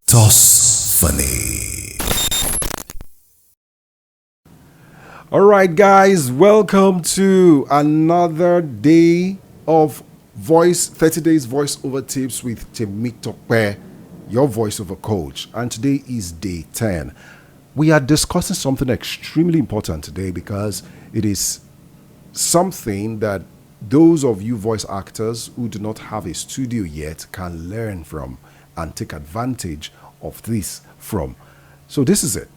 Toss Funny. All right, guys, welcome to another day of 30 days voiceover tips with Temitope, your voiceover coach. And today is day 10. We are discussing something extremely important today because it is something that those of you voice actors who do not have a studio yet can learn from and take advantage of this from. So, this is it.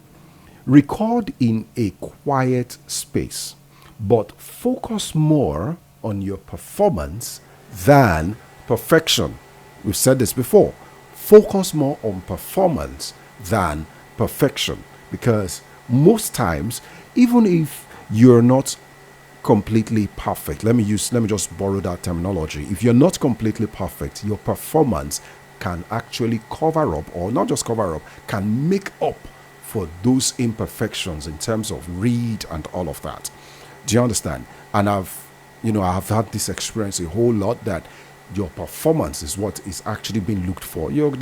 Record in a quiet space, but focus more on your performance than perfection. We've said this before. Focus more on performance than perfection because most times, even if you're not completely perfect, let me just borrow that terminology. If you're not completely perfect, your performance can actually cover up, or not just cover up, can make up for those imperfections in terms of read and all of that. Do you understand? And I've had this experience a whole lot that your performance is what is actually being looked for. Your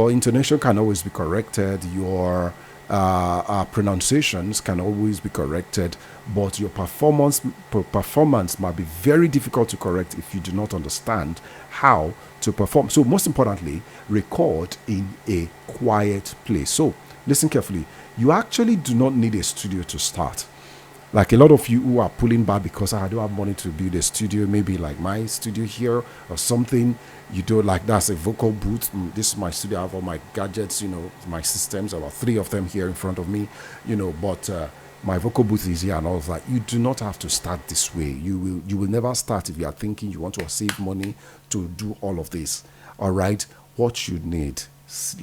intonation can always be corrected. Your pronunciations can always be corrected, but your performance might be very difficult to correct if you do not understand how to perform. So most importantly, record in a quiet place. So listen carefully. You actually do not need a studio to start. Like a lot of you who are pulling back because I don't have money to build a studio, maybe like my studio here or something. You do like that's a vocal booth. This is my studio. I have all my gadgets, my systems, about 3 of them here in front of me, but my vocal booth is here and all of that. You do not have to start this way. You will never start if you are thinking you want to save money to do all of this. All right. What you need,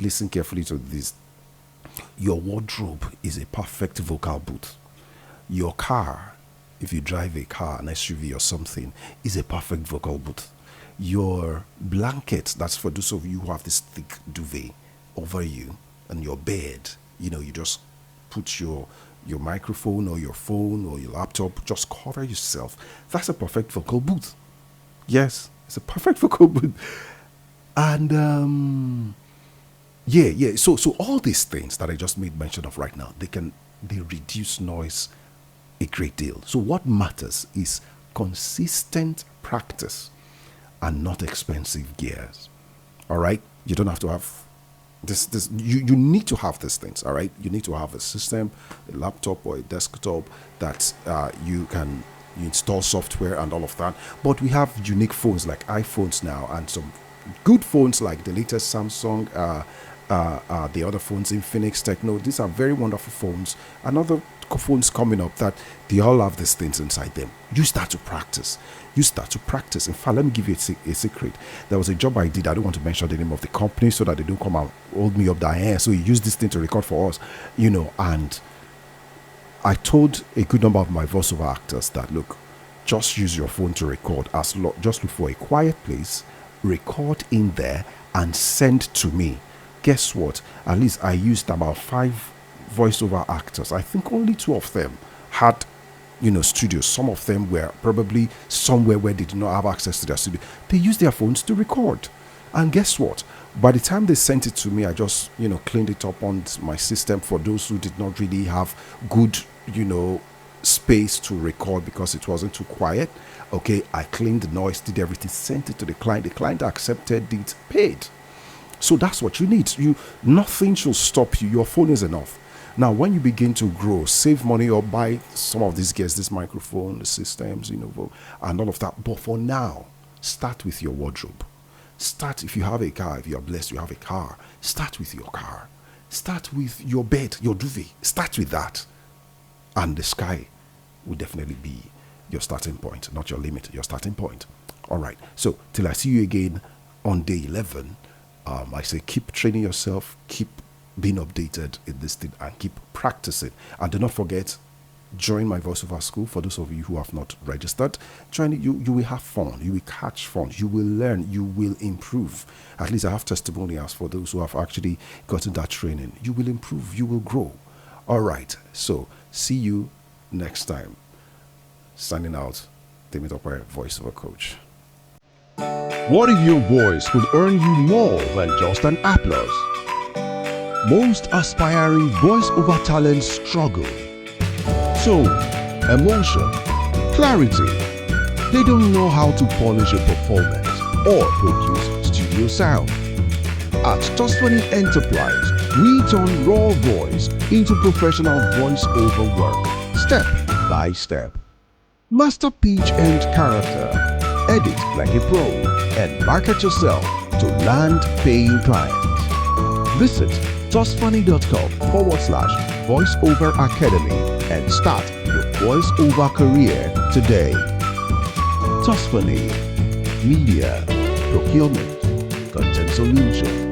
listen carefully to this. Your wardrobe is a perfect vocal booth. Your car, if you drive a car, an SUV or something, is a perfect vocal booth. Your blanket, that's for those of you who have this thick duvet over you, and your bed, you just put your microphone or your phone or your laptop, just cover yourself. That's a perfect vocal booth. Yes, it's a perfect vocal booth. And So all these things that I just made mention of right now, they reduce noise a great deal. So what matters is consistent practice and not expensive gears. All right, you don't have to have this. You need to have these things. All right, you need to have a system, a laptop or a desktop that you install software and all of that. But we have unique phones like iPhones now, and some good phones like the latest Samsung, the other phones, Infinix, Techno. These are very wonderful phones. Another phones coming up that they all have these things inside them. You start to practice. In fact, let me give you a secret. There was a job I did. I don't want to mention the name of the company so that they don't come and hold me up the air. So you use this thing to record for us, and I told a good number of my voiceover actors that, look, just use your phone to record. Just look for a quiet place, record in there, and send to me. Guess what? At least I used about 5 voiceover actors. I think only 2 of them had studios. Some of them were probably somewhere where they did not have access to their studio. They used their phones to record, and guess what? By the time they sent it to me, I just cleaned it up on my system for those who did not really have good space to record because it wasn't too quiet. Okay, I cleaned the noise, did everything, sent it to the client. The client accepted it, paid. So that's what you need. Nothing should stop you. Your phone is enough. Now, when you begin to grow, save money or buy some of these gears, this microphone, the systems, and all of that. But for now, start with your wardrobe. Start if you have a car. If you are blessed, you have a car. Start with your car. Start with your bed, your duvet. Start with that. And the sky will definitely be your starting point, not your limit, your starting point. All right. So, till I see you again on day 11, I say keep training yourself, keep being updated in this thing, and keep practicing. And do not forget, join my voiceover school. For those of you who have not registered, join it. You will have fun, you will catch fun, you will learn, you will improve. At least I have testimonials for those who have actually gotten that training. You will improve, you will grow. All right, so see you next time. Signing out, Temitope, voiceover coach. What if your voice could earn you more than just an applause? Most aspiring voice-over talents struggle. Tone, emotion, clarity. They don't know how to polish a performance or produce studio sound. At Tosphony Enterprise, we turn raw voice into professional voice-over work, step by step. Master pitch and character, edit like a pro, and market yourself to land paying clients. Visit tosphony.com/voiceover academy and start your voiceover career today. Tosphony Media Procurement Content Solution.